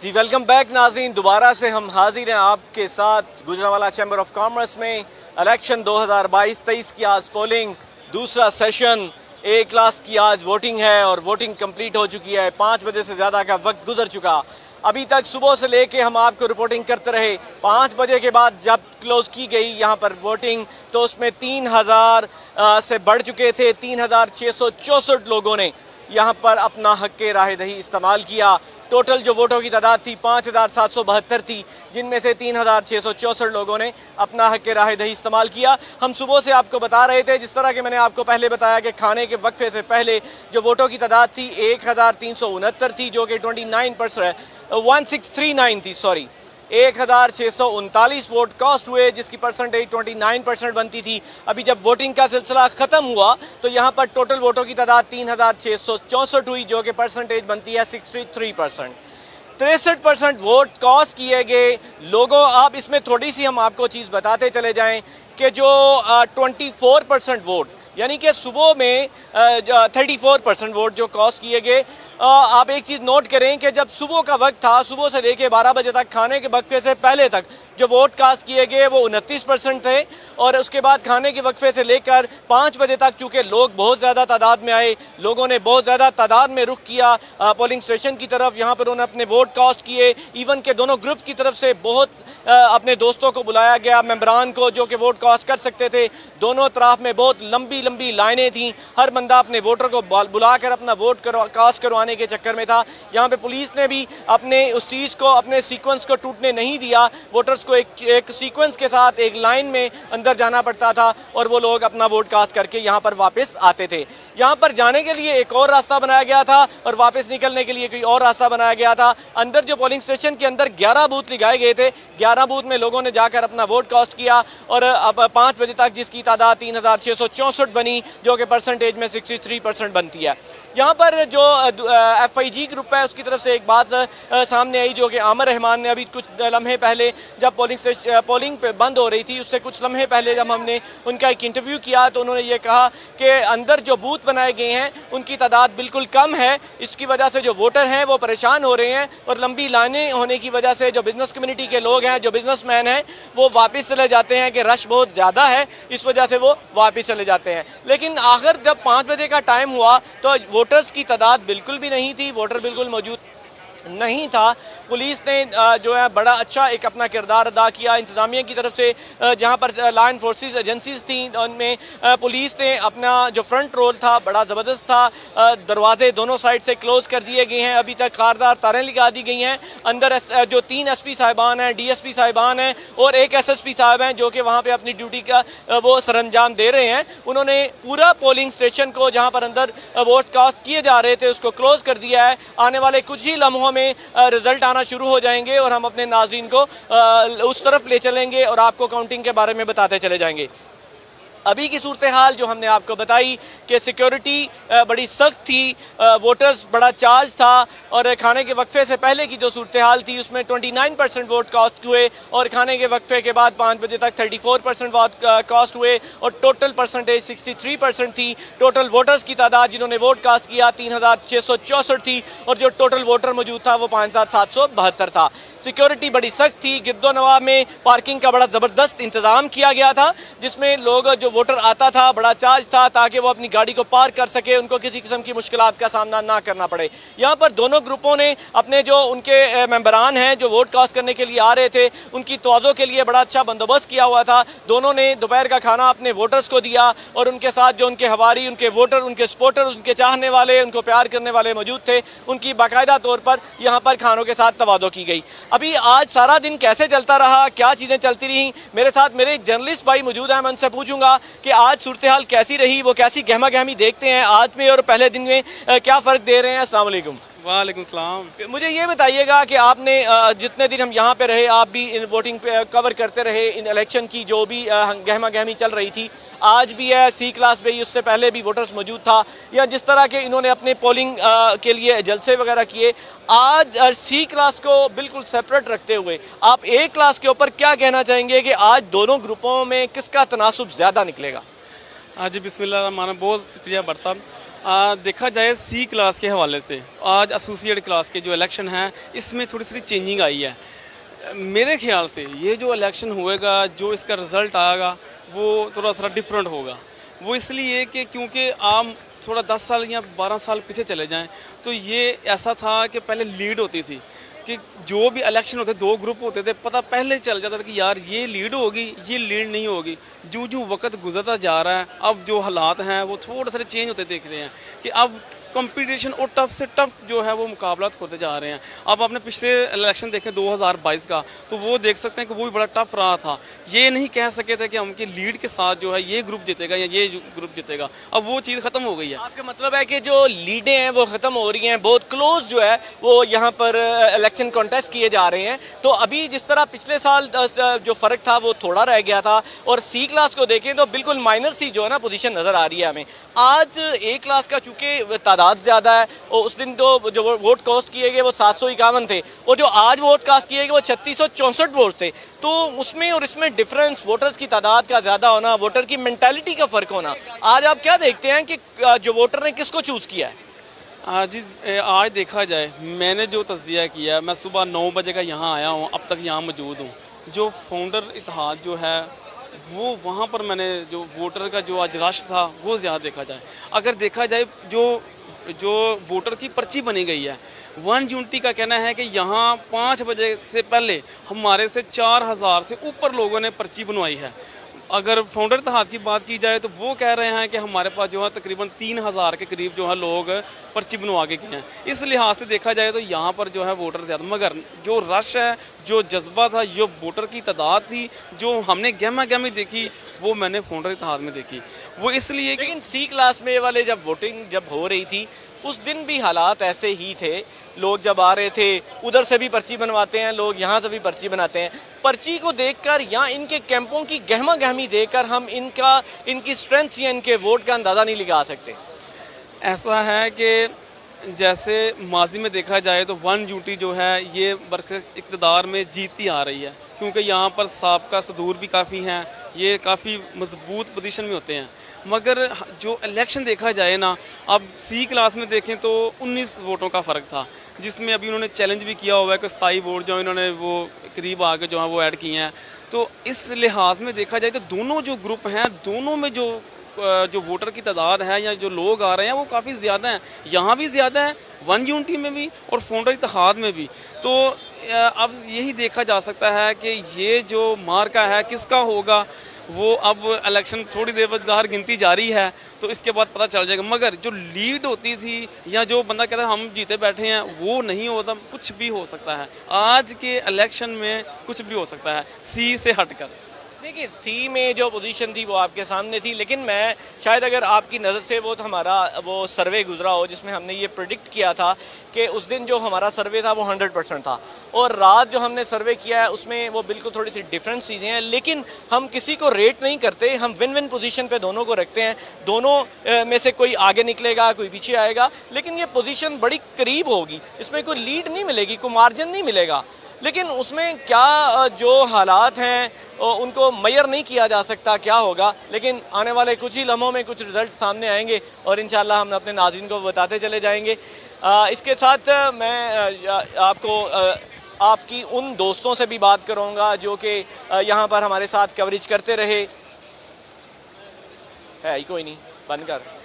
जी welcome back नाज़रीन, दोबारा से हम हाजिर हैं आपके साथ गुजरांवाला चैम्बर ऑफ कॉमर्स में। इलेक्शन 2022-23 की आज पोलिंग दूसरा सेशन, ए क्लास की आज वोटिंग है और वोटिंग कंप्लीट हो चुकी है। 5 बजे से ज़्यादा का वक्त गुजर चुका। अभी तक सुबह से लेके हम आपको रिपोर्टिंग करते रहे। 5 बजे के बाद जब क्लोज़ की गई यहाँ पर वोटिंग तो उसमें 3000 से बढ़ चुके थे। 3664 लोगों ने यहाँ पर अपना हक़ राह दही इस्तेमाल किया। टोटल जो वोटों की तादाद थी 5772 थी, जिनमें से 3664 लोगों ने अपना हक़ राह दही इस्तेमाल किया। हम सुबह से आपको बता रहे थे, जिस तरह के मैंने आपको पहले बताया कि खाने के वक्फे से पहले जो वोटों की तादाद थी 1369 थी, जो कि 1639 थी, सॉरी 1639 वोट कास्ट हुए, जिसकी परसेंटेज 29% बनती थी। अभी जब वोटिंग का सिलसिला ख़त्म हुआ तो यहाँ पर टोटल वोटों की तादाद 3664 हुई, जो कि परसेंटेज बनती है 63%। 63% वोट कास्ट किए गए लोगों। अब इसमें थोड़ी सी हम आपको चीज़ बताते चले जाएं कि जो 24% वोट, यानी कि सुबह में 34% वोट जो कास्ट किए गए। आप एक चीज़ नोट करें कि जब सुबह का वक्त था, सुबह से लेके 12 बजे तक खाने के वक्फे से पहले तक जो वोट कास्ट किए गए वो 29% थे, और उसके बाद खाने के वक्फे से लेकर 5 बजे तक चूँकि लोग बहुत ज़्यादा तादाद में आए, लोगों ने बहुत ज़्यादा तादाद में रुख किया पोलिंग स्टेशन की तरफ। यहाँ पर उन्होंने अपने वोट कास्ट किए। इवन के दोनों ग्रुप की तरफ से बहुत अपने दोस्तों को बुलाया गया, मेंबरान को, जो कि वोट कास्ट कर सकते थे। दोनों तरफ में बहुत लंबी लंबी लाइनें थीं। हर बंदा अपने वोटर को बुलाकर अपना वोट कास्ट करवाने के चक्कर में था। यहाँ पे पुलिस ने भी अपने उस चीज़ को, अपने सीक्वेंस को टूटने नहीं दिया। वोटर्स को एक सीक्वेंस के साथ एक लाइन में अंदर जाना पड़ता था और वो लोग अपना वोट कास्ट करके यहाँ पर वापस आते थे। यहाँ पर जाने के लिए एक और रास्ता बनाया गया था और वापस निकलने के लिए कोई और रास्ता बनाया गया था। अंदर जो पोलिंग स्टेशन के अंदर 11 बूथ लगाए गए थे, 11 बूथ में लोगों ने जाकर अपना वोट कास्ट किया, और अब 5 बजे तक जिसकी तादाद 3664 बनी, जो कि परसेंटेज में 63% बनती है। यहाँ पर जो FIG ग्रुप है उसकी तरफ से एक बात सामने आई, जो कि आमिर रहमान ने अभी कुछ लम्हे पहले जब पोलिंग पे बंद हो रही थी, उससे कुछ लम्हे पहले जब हमने उनका एक इंटरव्यू किया तो उन्होंने ये कहा कि अंदर जो बूथ बनाए गए हैं उनकी तादाद बिल्कुल कम है। इसकी वजह से जो वोटर हैं वो परेशान हो रहे हैं, और लंबी लाइनें होने की वजह से जो बिज़नेस कम्युनिटी के लोग हैं, जो बिजनेसमैन हैं, वो वापस चले जाते हैं कि रश बहुत ज़्यादा है, इस वजह से वो वापस चले जाते हैं। लेकिन आखिर जब 5 बजे का टाइम हुआ तो वोटर्स की तादाद बिल्कुल भी नहीं थी, वोटर बिल्कुल मौजूद नहीं था। पुलिस ने जो है बड़ा अच्छा एक अपना किरदार अदा किया इंतज़ामिया की तरफ से। जहां पर लॉ एनफोर्सेस एजेंसीज थी, उनमें पुलिस ने अपना जो फ्रंट रोल था बड़ा ज़बरदस्त था। दरवाजे दोनों साइड से क्लोज़ कर दिए गए हैं। अभी तक खारदार तारें लगा दी गई हैं। अंदर जो 3 SP साहिबान हैं, DSP साहिबान हैं और एक SSP साहब हैं, जो कि वहाँ पर अपनी ड्यूटी का वो सरअंजाम दे रहे हैं। उन्होंने पूरा पोलिंग स्टेशन को, जहाँ पर अंदर वोट कास्ट किए जा रहे थे, उसको क्लोज़ कर दिया है। आने वाले कुछ ही लम्हों में रिजल्ट आना शुरू हो जाएंगे और हम अपने नाज़रीन को उस तरफ ले चलेंगे और आपको काउंटिंग के बारे में बताते चले जाएंगे। अभी की सूरत हाल जो हमने आपको बताई कि सिक्योरिटी बड़ी सख्त थी, वोटर्स बड़ा चार्ज था, और खाने के वक्फे से पहले की जो सूरत हाल थी उसमें 29% वोट कास्ट हुए, और खाने के वक्फे के बाद 5 बजे तक 34% वोट कास्ट हुए, और टोटल परसेंटेज 63% थी। टोटल वोटर्स की तादाद जिन्होंने वोट कास्ट किया 3664 थी, और जो टोटल वोटर मौजूद था वो 5772 था। सिक्योरिटी बड़ी सख्त थी। गिरदोनवाब में पार्किंग का बड़ा ज़बरदस्त इंतज़ाम किया गया था, जिसमें लोग, जो वोटर आता था, बड़ा चार्ज था ताकि वो अपनी गाड़ी को पार्क कर सके, उनको किसी किस्म की मुश्किलात का सामना ना करना पड़े। यहाँ पर दोनों ग्रुपों ने अपने जो उनके मेंबरान हैं जो वोट कास्ट करने के लिए आ रहे थे, उनकी तवज्जो के लिए बड़ा अच्छा बंदोबस्त किया हुआ था। दोनों ने दोपहर का खाना अपने वोटर्स को दिया, और उनके साथ जो उनके हवारी, उनके वोटर, उनके सपोर्टर्स, उनके चाहने वाले, उनको प्यार करने वाले मौजूद थे, उनकी बाकायदा तौर पर यहाँ पर खानों के साथ तवादो की गई। अभी आज सारा दिन कैसे चलता रहा, क्या चीज़ें चलती रहीं, मेरे साथ मेरे एक जर्नलिस्ट भाई मौजूद हैं, मैं उनसे पूछूंगा कि आज सूरत हाल कैसी रही, वो कैसी गहमा गहमी देखते हैं आज में और पहले दिन में, क्या फ़र्क दे रहे हैं। अस्सलाम वालेकुम। वालेकुम सलाम। मुझे ये बताइएगा कि आपने जितने दिन हम यहाँ पे रहे, आप भी इन वोटिंग पे कवर करते रहे, इन इलेक्शन की जो भी गहमा गहमी चल रही थी, आज भी है, C क्लास पे उससे पहले भी वोटर्स मौजूद था, या जिस तरह के इन्होंने अपने पोलिंग के लिए जलसे वगैरह किए, आज C क्लास को बिल्कुल सेपरेट रखते हुए आप A क्लास के ऊपर क्या कहना चाहेंगे कि आज दोनों ग्रुपों में किसका तनासुब ज़्यादा निकलेगा? हाँ जी, बिस्मिल्लाह रहमान, बहुत शुक्रिया भट्ट साहब। देखा जाए सी क्लास के हवाले से आज एसोसिएट क्लास के जो इलेक्शन हैं इसमें थोड़ी सी चेंजिंग आई है। मेरे ख्याल से ये जो इलेक्शन होएगा, जो इसका रिज़ल्ट आएगा वो थोड़ा सा डिफरेंट होगा। वो इसलिए कि क्योंकि आप थोड़ा 10 साल या 12 साल पीछे चले जाएं तो ये ऐसा था कि पहले लीड होती थी कि जो भी इलेक्शन होते दो ग्रुप होते थे, पता पहले चल जाता था कि यार ये लीड होगी, ये लीड नहीं होगी। जो जो वक्त गुजरता जा रहा है, अब जो हालात हैं वो थोड़े से चेंज होते दिख रहे हैं कि अब कंपटीशन और टफ से टफ जो है वो मुकाबला होते जा रहे हैं। अब आपने पिछले इलेक्शन देखे 2022 का, तो वो देख सकते हैं कि वो भी बड़ा टफ रहा था। ये नहीं कह सके थे कि हमके लीड के साथ जो है ये ग्रुप जीतेगा या ये ग्रुप जीतेगा। अब वो चीज़ ख़त्म हो गई है। आपका मतलब है कि जो लीडें हैं वो ख़त्म हो रही हैं, बहुत क्लोज जो है वो यहाँ पर इलेक्शन कॉन्टेस्ट किए जा रहे हैं। तो अभी जिस तरह पिछले साल जो फ़र्क था वो थोड़ा रह गया था, और सी क्लास को देखें तो बिल्कुल माइनर सी जो है ना पोजीशन नज़र आ रही है हमें। आज ए क्लास का चूँकि तादाद ज़्यादा है, और उस दिन तो जो वोट कास्ट किए गए वो 751 थे, और जो आज वोट कास्ट किए गए वो 3664 वोट थे। तो उसमें और इसमें डिफरेंस, वोटर्स की तादाद का ज़्यादा होना, वोटर की मेंटालिटी का फ़र्क होना, आज आप क्या देखते हैं कि जो वोटर ने किसको चूज़ किया है? जी, आज देखा जाए मैंने जो तस्दिया किया है, मैं सुबह 9 बजे का यहाँ आया हूँ, अब तक यहाँ मौजूद हूँ। जो फाउंडर इत्तेहाद जो है वो वहाँ पर मैंने जो वोटर का जो आज रश था वो ज़्यादा देखा जाए। अगर देखा जाए जो जो वोटर की पर्ची बनी गई है, वन यूनिटी का कहना है कि यहाँ 5 बजे से पहले हमारे से 4000 से ऊपर लोगों ने पर्ची बनवाई है। अगर फाउंडर इत्तेहाद की बात की जाए तो वो कह रहे हैं कि हमारे पास जो है तकरीबन 3000 के करीब जो है लोग पर्ची बनवा के गए हैं। इस लिहाज से देखा जाए तो यहाँ पर जो है वोटर ज़्यादा, मगर जो रश है, जो जज्बा था, जो वोटर की तादाद थी, जो हमने गहमा गहमी देखी, वो मैंने फाउंडर इत्तेहाद में देखी। वो इसलिए लेकिन सी क्लास में वाले जब वोटिंग जब हो रही थी उस दिन भी हालात ऐसे ही थे। लोग जब आ रहे थे, उधर से भी पर्ची बनवाते हैं लोग, यहाँ से भी पर्ची बनाते हैं। पर्ची को देखकर या इनके कैंपों की गहमा गहमी देखकर हम इनकी स्ट्रेंथ या इनके वोट का अंदाज़ा नहीं लगा सकते। ऐसा है कि जैसे माजी में देखा जाए तो वन ड्यूटी जो है ये बरखर इक़्तिदार में जीतती आ रही है, क्योंकि यहाँ पर साबका सदूर भी काफ़ी हैं, ये काफ़ी मजबूत पोजीशन में होते हैं। मगर जो इलेक्शन देखा जाए ना, अब सी क्लास में देखें तो 19 वोटों का फ़र्क था, जिसमें अभी उन्होंने चैलेंज भी किया हुआ है कि 27 वोट जो इन्होंने वो करीब आके जो है वो ऐड किए हैं। तो इस लिहाज में देखा जाए तो दोनों जो ग्रुप हैं, दोनों में जो वोटर की तादाद है या जो लोग आ रहे हैं वो काफ़ी ज़्यादा हैं। यहाँ भी ज़्यादा है, वन यूनिटी में भी और फाउंडर इत्तेहाद में भी। तो अब यही देखा जा सकता है कि ये जो मार्का है किसका होगा, वो अब इलेक्शन थोड़ी देर बाद बाहर गिनती जारी है तो इसके बाद पता चल जाएगा। मगर जो लीड होती थी या जो बंदा कहता है हम जीते बैठे हैं, वो नहीं होता। कुछ भी हो सकता है, आज के इलेक्शन में कुछ भी हो सकता है सी से हटकर। देखिए, सी में जो पोजीशन थी वो आपके सामने थी, लेकिन मैं शायद अगर आपकी नज़र से वो हमारा वो सर्वे गुजरा हो जिसमें हमने ये प्रिडिक्ट किया था कि उस दिन जो हमारा सर्वे था वो 100% था, और रात जो हमने सर्वे किया है उसमें वो बिल्कुल थोड़ी सी डिफरेंट चीज़ें हैं। लेकिन हम किसी को रेट नहीं करते, हम विन विन पोजीशन पे दोनों को रखते हैं। दोनों में से कोई आगे निकलेगा, कोई पीछे आएगा, लेकिन ये पोजीशन बड़ी करीब होगी। इसमें कोई लीड नहीं मिलेगी, कोई मार्जिन नहीं मिलेगा, लेकिन उसमें क्या जो हालात हैं उनको मैयर नहीं किया जा सकता क्या होगा। लेकिन आने वाले कुछ ही लम्हों में कुछ रिज़ल्ट सामने आएंगे और इंशाल्लाह हम अपने नाज़रीन को बताते चले जाएंगे। इसके साथ मैं आपको आपकी उन दोस्तों से भी बात करूंगा जो कि यहाँ पर हमारे साथ कवरेज करते रहे। है ही कोई नहीं, बंद कर।